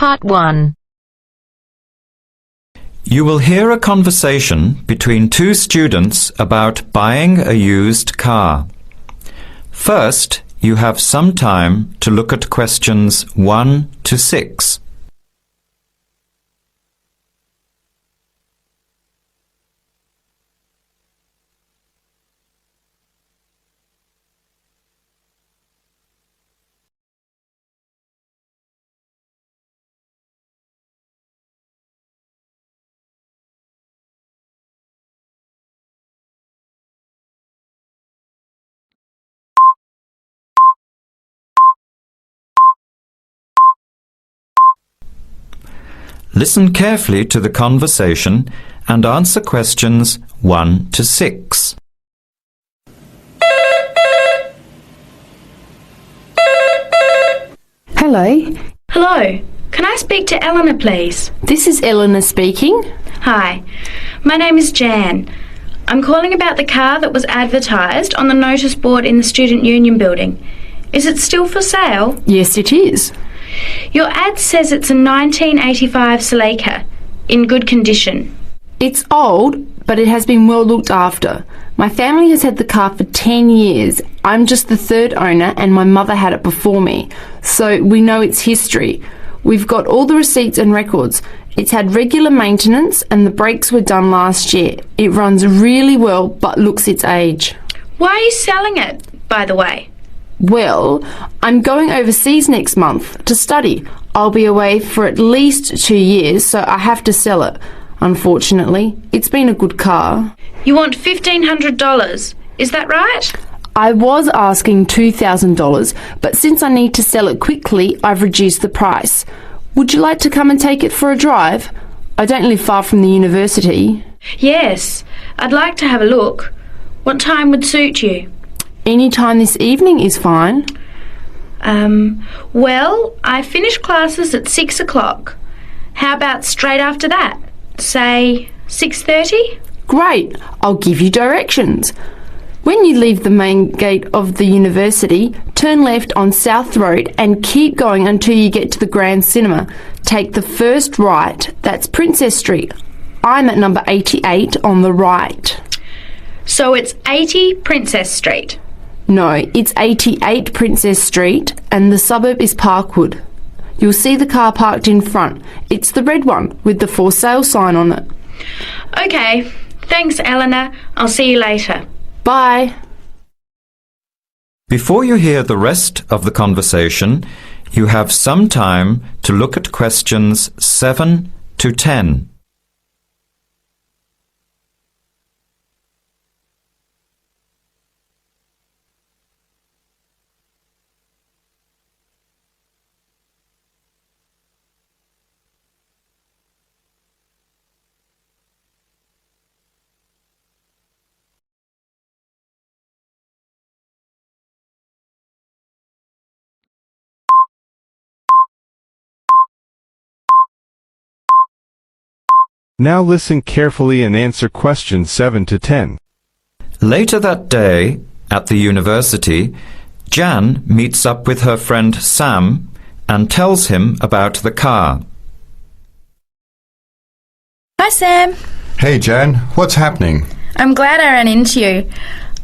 Part 1. You will hear a conversation between two students about buying a used car. First, you have some time to look at questions 1 to 6. Listen carefully to the conversation and answer questions 1 to 6. Hello. Hello. Can I speak to Eleanor, please? This is Eleanor speaking. Hi. My name is Jan. I'm calling about the car that was advertised on the notice board in the Student Union building. Is it still for sale? Yes, it is. Your ad says it's a 1985 Celica, in good condition. It's old, but it has been well looked after. My family has had the car for 10 years. I'm just the third owner and my mother had it before me, so we know its history. We've got all the receipts and records. It's had regular maintenance and the brakes were done last year. It runs really well but looks its age. Why are you selling it, by the way? Well, I'm going overseas next month to study. I'll be away for at least 2 years, so I have to sell it. Unfortunately, it's been a good car. You want $1,500, is that right? I was asking $2,000, but since I need to sell it quickly, I've reduced the price. Would you like to come and take it for a drive? I don't live far from the university. Yes, I'd like to have a look. What time would suit you? Any time this evening is fine. Well, I finish classes at 6 o'clock. How about straight after that? Say 6:30? Great, I'll give you directions. When you leave the main gate of the university, turn left on South Road and keep going until you get to the Grand Cinema. Take the first right, that's Princess Street. I'm at number 88 on the right. So it's 80 Princess Street? No, it's 88 Princess Street and the suburb is Parkwood. You'll see the car parked in front. It's the red one with the for sale sign on it. Okay, thanks Eleanor. I'll see you later. Bye. Before you hear the rest of the conversation, you have some time to look at questions 7 to 10. Now listen carefully and answer questions 7 to 10. Later that day, at the university, Jan meets up with her friend Sam and tells him about the car. Hi Sam. Hey Jan, what's happening? I'm glad I ran into you.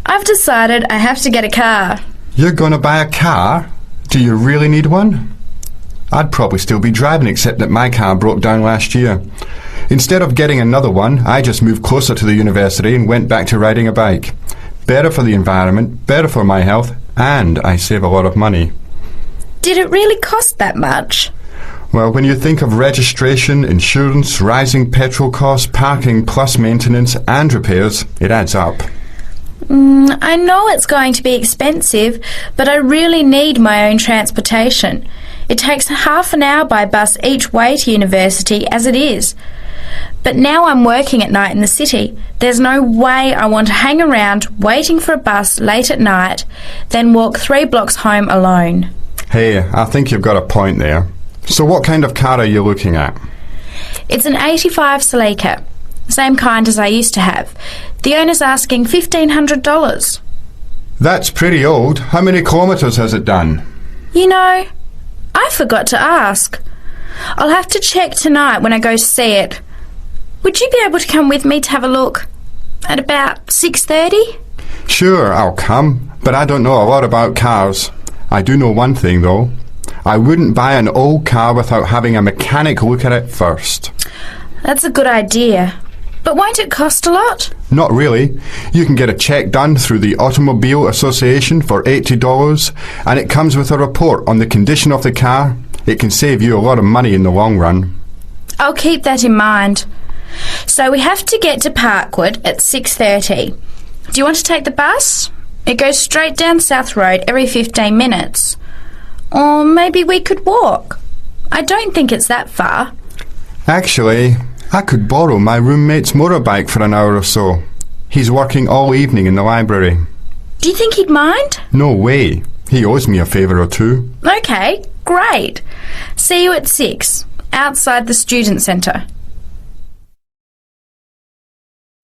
I've decided I have to get a car. You're gonna buy a car? Do you really need one? I'd probably still be driving except that my car broke down last year. Instead of getting another one, I just moved closer to the university and went back to riding a bike. Better for the environment, better for my health, and I save a lot of money. Did it really cost that much? Well, when you think of registration, insurance, rising petrol costs, parking plus maintenance and repairs, it adds up. I know it's going to be expensive, but I really need my own transportation. It takes half an hour by bus each way to university as it is. But now I'm working at night in the city. There's no way I want to hang around waiting for a bus late at night, then walk 3 blocks home alone. Hey, I think you've got a point there. So what kind of car are you looking at? It's an 85 Celica, same kind as I used to have. The owner's asking $1,500. That's pretty old. How many kilometres has it done? You know, I forgot to ask. I'll have to check tonight when I go to see it. Would you be able to come with me to have a look at about 6:30? Sure, I'll come, but I don't know a lot about cars. I do know one thing, though. I wouldn't buy an old car without having a mechanic look at it first. That's a good idea. But won't it cost a lot? Not really. You can get a check done through the Automobile Association for $80, and it comes with a report on the condition of the car. It can save you a lot of money in the long run. I'll keep that in mind. So we have to get to Parkwood at 6:30. Do you want to take the bus? It goes straight down South Road every 15 minutes. Or maybe we could walk. I don't think it's that far. Actually, I could borrow my roommate's motorbike for an hour or so. He's working all evening in the library. Do you think he'd mind? No way. He owes me a favour or two. Okay, great. See you at 6, outside the student centre.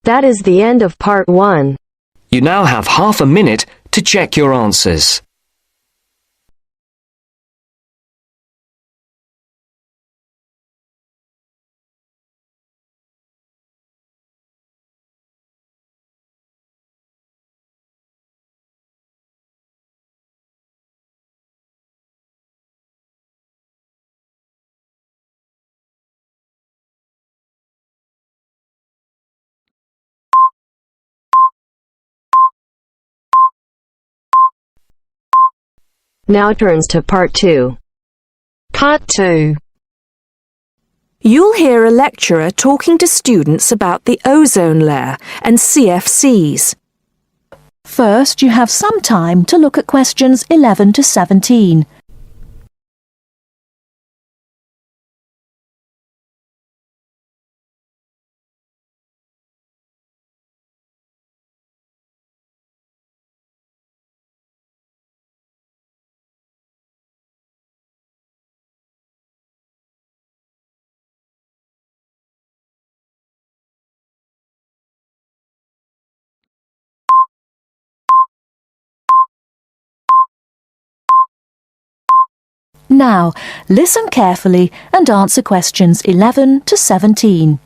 That is the end of part 1. You now have half a minute to check your answers. Now turns to part 2. Part 2. You'll hear a lecturer talking to students about the ozone layer and CFCs. First, you have some time to look at questions 11 to 17. Now, listen carefully and answer questions 11 to 17.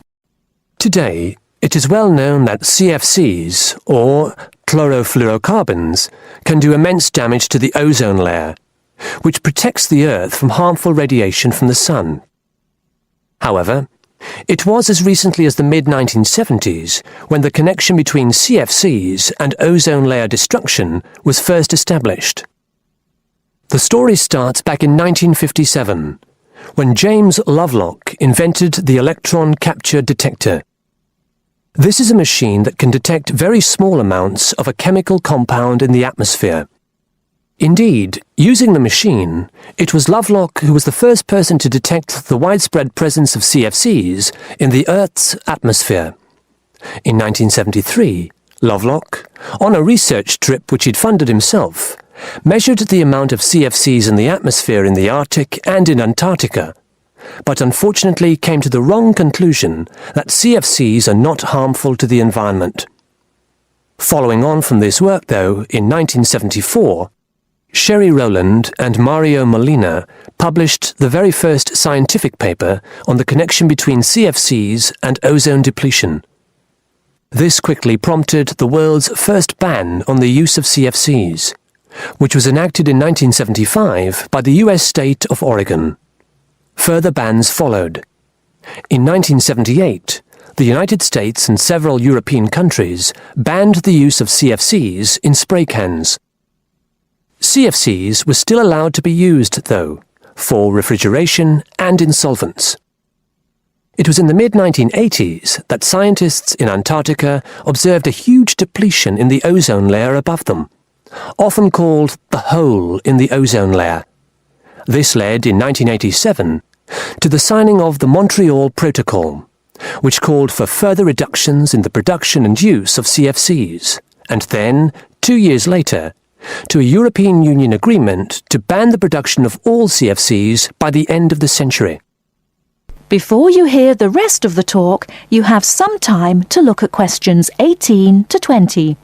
Today, it is well known that CFCs, or chlorofluorocarbons, can do immense damage to the ozone layer, which protects the Earth from harmful radiation from the Sun. However, it was as recently as the mid-1970s when the connection between CFCs and ozone layer destruction was first established. The story starts back in 1957, when James Lovelock invented the electron capture detector. This is a machine that can detect very small amounts of a chemical compound in the atmosphere. Indeed, using the machine, it was Lovelock who was the first person to detect the widespread presence of CFCs in the Earth's atmosphere. In 1973, Lovelock, on a research trip which he'd funded himself, measured the amount of CFCs in the atmosphere in the Arctic and in Antarctica, but unfortunately came to the wrong conclusion that CFCs are not harmful to the environment. Following on from this work, though, in 1974, Sherry Rowland and Mario Molina published the very first scientific paper on the connection between CFCs and ozone depletion. This quickly prompted the world's first ban on the use of CFCs, which was enacted in 1975 by the US state of Oregon. Further bans followed. In 1978, the United States and several European countries banned the use of CFCs in spray cans. CFCs were still allowed to be used, though, for refrigeration and in solvents. It was in the mid-1980s that scientists in Antarctica observed a huge depletion in the ozone layer above them, often called the hole in the ozone layer. This led, in 1987, to the signing of the Montreal Protocol, which called for further reductions in the production and use of CFCs, and then, 2 years later, to a European Union agreement to ban the production of all CFCs by the end of the century. Before you hear the rest of the talk, you have some time to look at questions 18 to 20.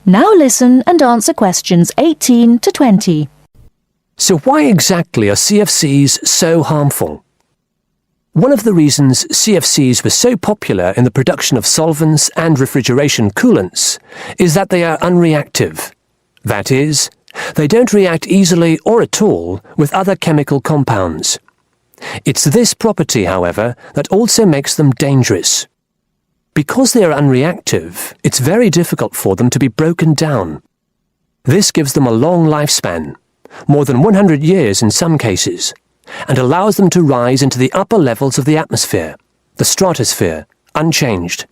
Now listen and answer questions 18 to 20. So why exactly are CFCs so harmful? One of the reasons CFCs were so popular in the production of solvents and refrigeration coolants is that they are unreactive. That is, they don't react easily or at all with other chemical compounds. It's this property, however, that also makes them dangerous. Because they are unreactive, it's very difficult for them to be broken down. This gives them a long lifespan, more than 100 years in some cases, and allows them to rise into the upper levels of the atmosphere, the stratosphere, unchanged.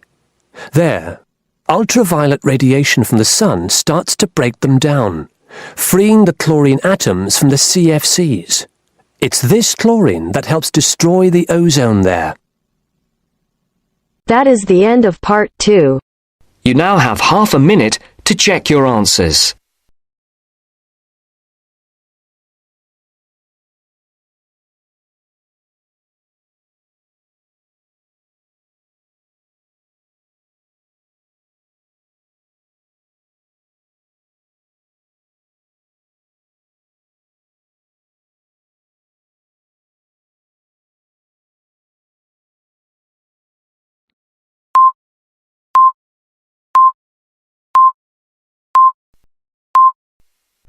There, ultraviolet radiation from the sun starts to break them down, freeing the chlorine atoms from the CFCs. It's this chlorine that helps destroy the ozone layer. That is the end of part 2. You now have half a minute to check your answers.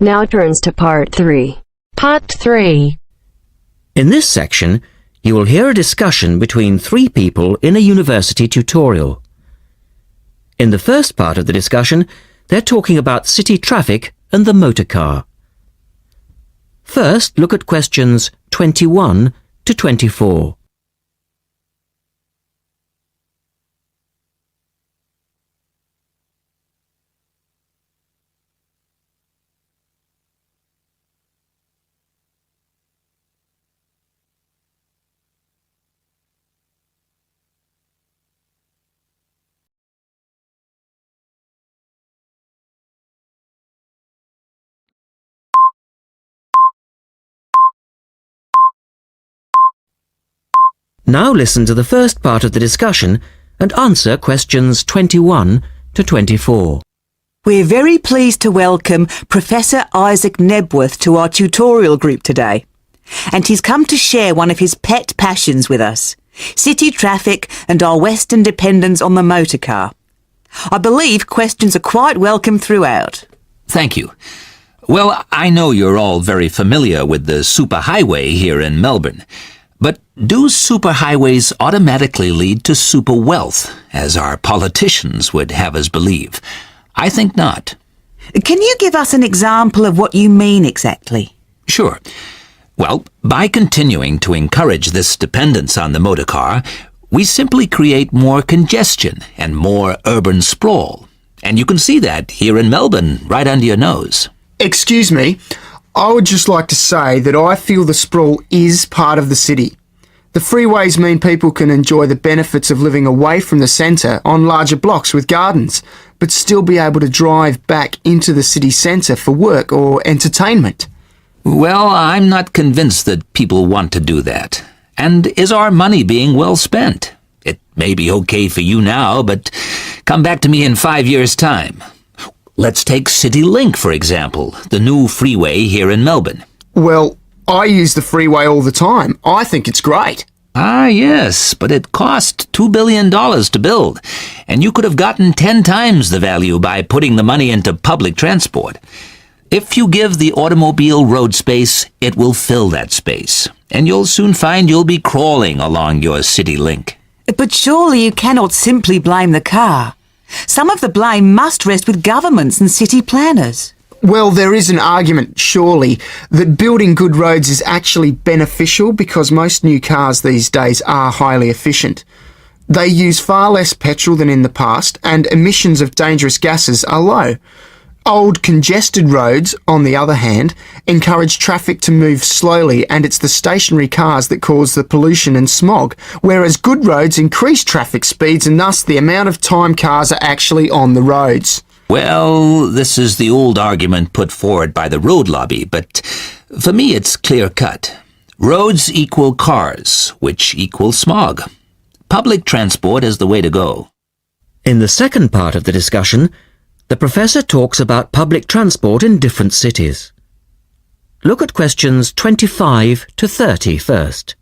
Now turns to part 3. Part 3. In this section, you will hear a discussion between 3 people in a university tutorial. In the first part of the discussion, they're talking about city traffic and the motor car. First, look at questions 21 to 24. Now listen to the first part of the discussion and answer questions 21 to 24. We're very pleased to welcome Professor Isaac Nebworth to our tutorial group today. And he's come to share one of his pet passions with us, city traffic and our Western dependence on the motor car. I believe questions are quite welcome throughout. Thank you. Well, I know you're all very familiar with the superhighway here in Melbourne. But do superhighways automatically lead to super wealth, as our politicians would have us believe? I think not. Can you give us an example of what you mean exactly? Sure. Well, by continuing to encourage this dependence on the motor car, we simply create more congestion and more urban sprawl. And you can see that here in Melbourne, right under your nose. Excuse me. I would just like to say that I feel the sprawl is part of the city. The freeways mean people can enjoy the benefits of living away from the centre on larger blocks with gardens, but still be able to drive back into the city centre for work or entertainment. Well, I'm not convinced that people want to do that. And is our money being well spent? It may be okay for you now, but come back to me in 5 years' time. Let's take CityLink, for example, the new freeway here in Melbourne. Well, I use the freeway all the time. I think it's great. Ah, yes, but it cost $2 billion to build, and you could have gotten 10 times the value by putting the money into public transport. If you give the automobile road space, it will fill that space, and you'll soon find you'll be crawling along your CityLink. But surely you cannot simply blame the car. Some of the blame must rest with governments and city planners. Well, there is an argument, surely, that building good roads is actually beneficial because most new cars these days are highly efficient. They use far less petrol than in the past, and emissions of dangerous gases are low. Old, congested roads, on the other hand, encourage traffic to move slowly, and it's the stationary cars that cause the pollution and smog, whereas good roads increase traffic speeds and thus the amount of time cars are actually on the roads. Well, this is the old argument put forward by the road lobby, but for me it's clear-cut. Roads equal cars, which equals smog. Public transport is the way to go. In the second part of the discussion, The professor talks about public transport in different cities. Look at questions 25 to 30 first.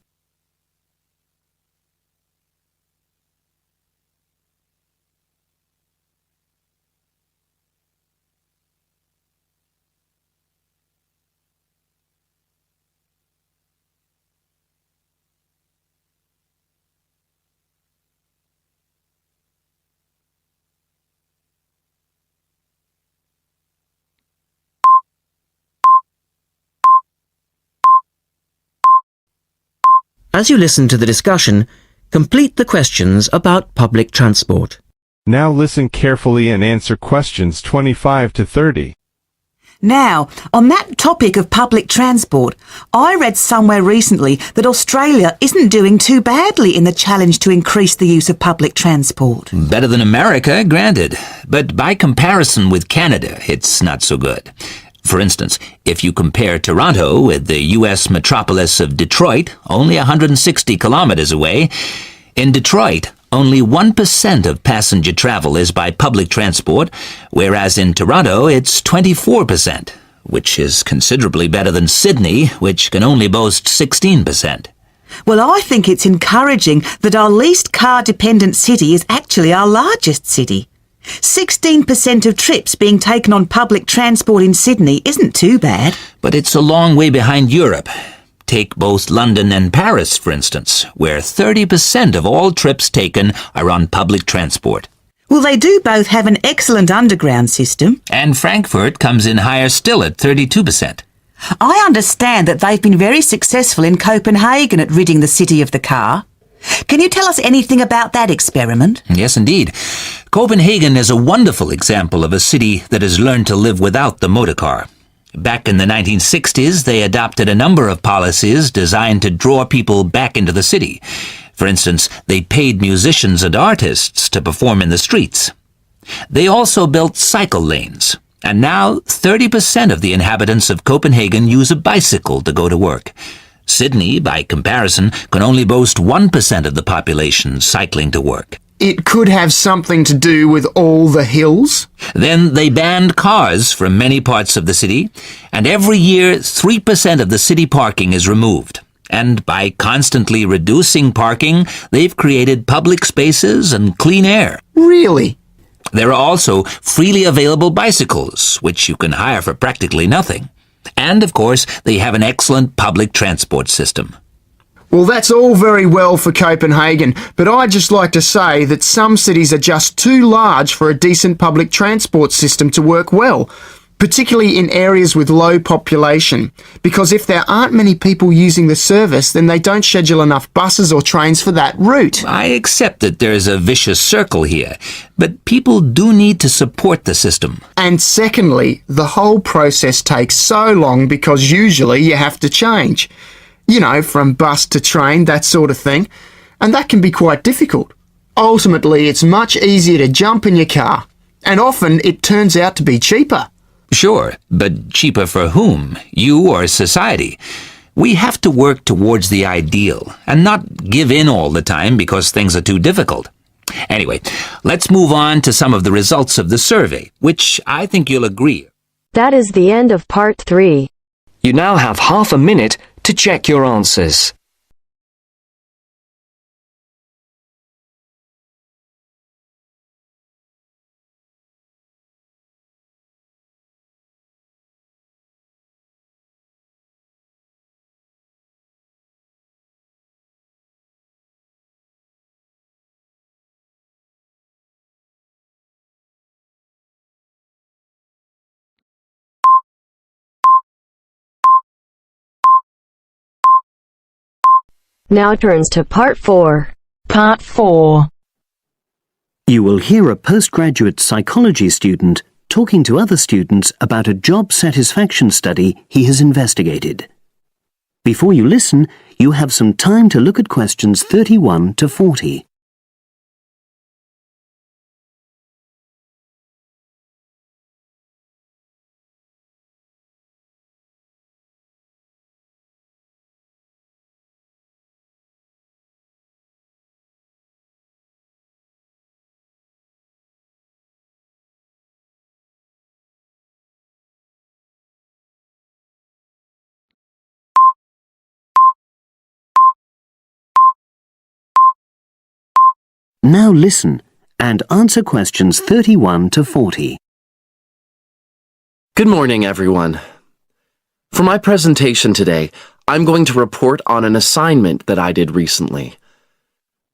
As you listen to the discussion, complete the questions about public transport. Now listen carefully and answer questions 25 to 30. Now, on that topic of public transport, I read somewhere recently that Australia isn't doing too badly in the challenge to increase the use of public transport. Better than America, granted. But by comparison with Canada, it's not so good. For instance, if you compare Toronto with the U.S. metropolis of Detroit, only 160 kilometers away, in Detroit, only 1% of passenger travel is by public transport, whereas in Toronto it's 24%, which is considerably better than Sydney, which can only boast 16%. Well, I think it's encouraging that our least car-dependent city is actually our largest city. 16% of trips being taken on public transport in Sydney isn't too bad. But it's a long way behind Europe. Take both London and Paris, for instance, where 30% of all trips taken are on public transport. Well, they do both have an excellent underground system. And Frankfurt comes in higher still at 32%. I understand that they've been very successful in Copenhagen at ridding the city of the car. Can you tell us anything about that experiment? Yes, indeed. Copenhagen is a wonderful example of a city that has learned to live without the motor car. Back in the 1960s, they adopted a number of policies designed to draw people back into the city. For instance, they paid musicians and artists to perform in the streets. They also built cycle lanes, and now 30% of the inhabitants of Copenhagen use a bicycle to go to work. Sydney, by comparison, can only boast 1% of the population cycling to work. It could have something to do with all the hills. Then they banned cars from many parts of the city, and every year 3% of the city parking is removed. And by constantly reducing parking, they've created public spaces and clean air. Really? There are also freely available bicycles, which you can hire for practically nothing. And, of course, they have an excellent public transport system. Well, that's all very well for Copenhagen, but I'd just like to say that some cities are just too large for a decent public transport system to work well, particularly in areas with low population, because if there aren't many people using the service, then they don't schedule enough buses or trains for that route. I accept that there's a vicious circle here, but people do need to support the system. And secondly, the whole process takes so long because usually you have to change. You know, from bus to train, that sort of thing. And that can be quite difficult. Ultimately, it's much easier to jump in your car. And often it turns out to be cheaper. Sure, but cheaper for whom? You or society? We have to work towards the ideal and not give in all the time because things are too difficult. Anyway, let's move on to some of the results of the survey, which I think you'll agree. That is the end of part 3. You now have half a minute to check your answers. Now turns to part 4. Part 4. You will hear a postgraduate psychology student talking to other students about a job satisfaction study he has investigated. Before you listen, you have some time to look at questions 31 to 40. Now listen and answer questions 31 to 40. Good morning, everyone. For my presentation today, I'm going to report on an assignment that I did recently.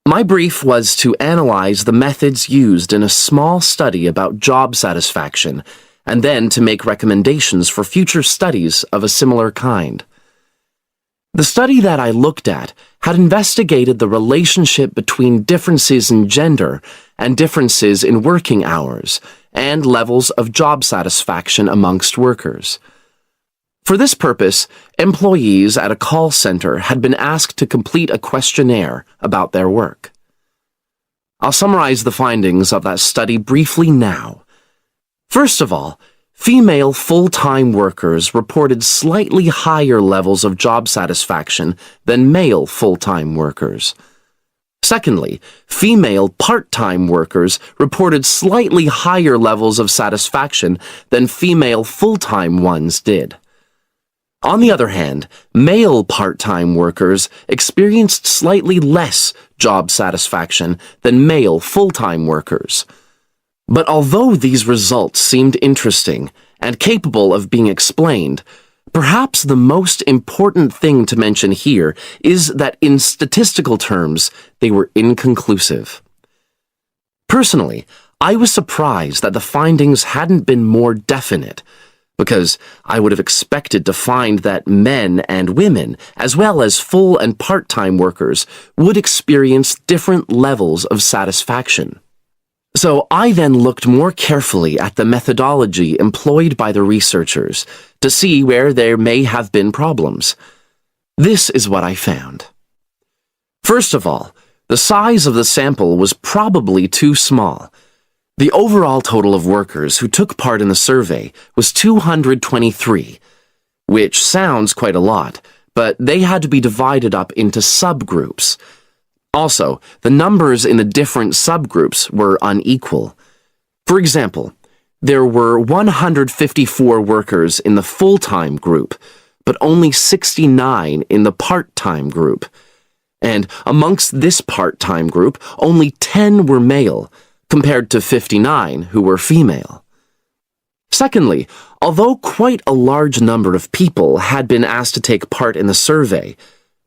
My brief was to analyze the methods used in a small study about job satisfaction, and then to make recommendations for future studies of a similar kind. The study that I looked at had investigated the relationship between differences in gender and differences in working hours and levels of job satisfaction amongst workers. For this purpose, employees at a call center had been asked to complete a questionnaire about their work. I'll summarize the findings of that study briefly now. First of all, female full-time workers reported slightly higher levels of job satisfaction than male full-time workers. Secondly, female part-time workers reported slightly higher levels of satisfaction than female full-time ones did. On the other hand, male part-time workers experienced slightly less job satisfaction than male full-time workers. But although these results seemed interesting and capable of being explained, perhaps the most important thing to mention here is that in statistical terms, they were inconclusive. Personally, I was surprised that the findings hadn't been more definite, because I would have expected to find that men and women, as well as full and part-time workers, would experience different levels of satisfaction. So I then looked more carefully at the methodology employed by the researchers to see where there may have been problems. This is what I found. First of all, the size of the sample was probably too small. The overall total of workers who took part in the survey was 223, which sounds quite a lot, but they had to be divided up into subgroups. Also, the numbers in the different subgroups were unequal. For example, there were 154 workers in the full-time group, but only 69 in the part-time group. And amongst this part-time group, only 10 were male, compared to 59 who were female. Secondly, although quite a large number of people had been asked to take part in the survey,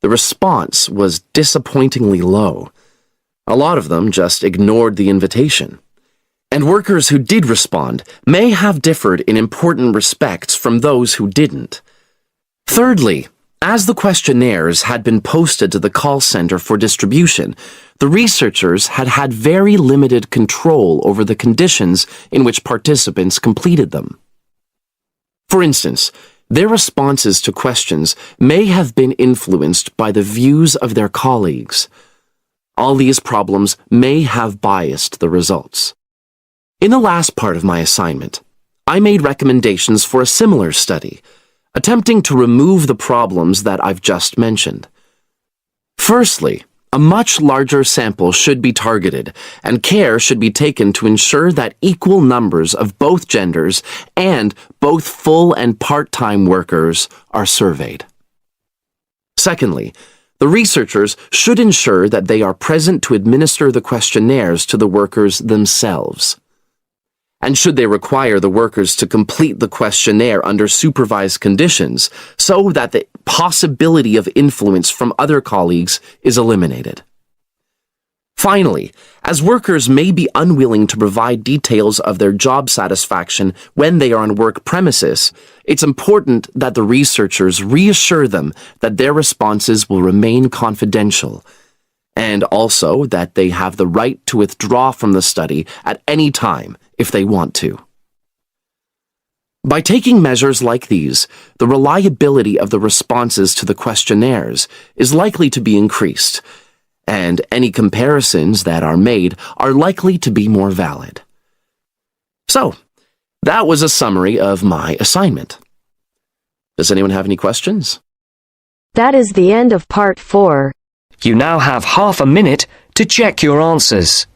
the response was disappointingly low. A lot of them just ignored the invitation. And workers who did respond may have differed in important respects from those who didn't. Thirdly, as the questionnaires had been posted to the call center for distribution, the researchers had had very limited control over the conditions in which participants completed them. For instance, their responses to questions may have been influenced by the views of their colleagues. All these problems may have biased the results. In the last part of my assignment, I made recommendations for a similar study, attempting to remove the problems that I've just mentioned. Firstly, a much larger sample should be targeted, and care should be taken to ensure that equal numbers of both genders and both full and part-time workers are surveyed. Secondly, the researchers should ensure that they are present to administer the questionnaires to the workers themselves. And should they require the workers to complete the questionnaire under supervised conditions so that the possibility of influence from other colleagues is eliminated. Finally, as workers may be unwilling to provide details of their job satisfaction when they are on work premises, it's important that the researchers reassure them that their responses will remain confidential, and also that they have the right to withdraw from the study at any time if they want to. By taking measures like these, the reliability of the responses to the questionnaires is likely to be increased, and any comparisons that are made are likely to be more valid. So, that was a summary of my assignment. Does anyone have any questions? That is the end of part 4. You now have half a minute to check your answers.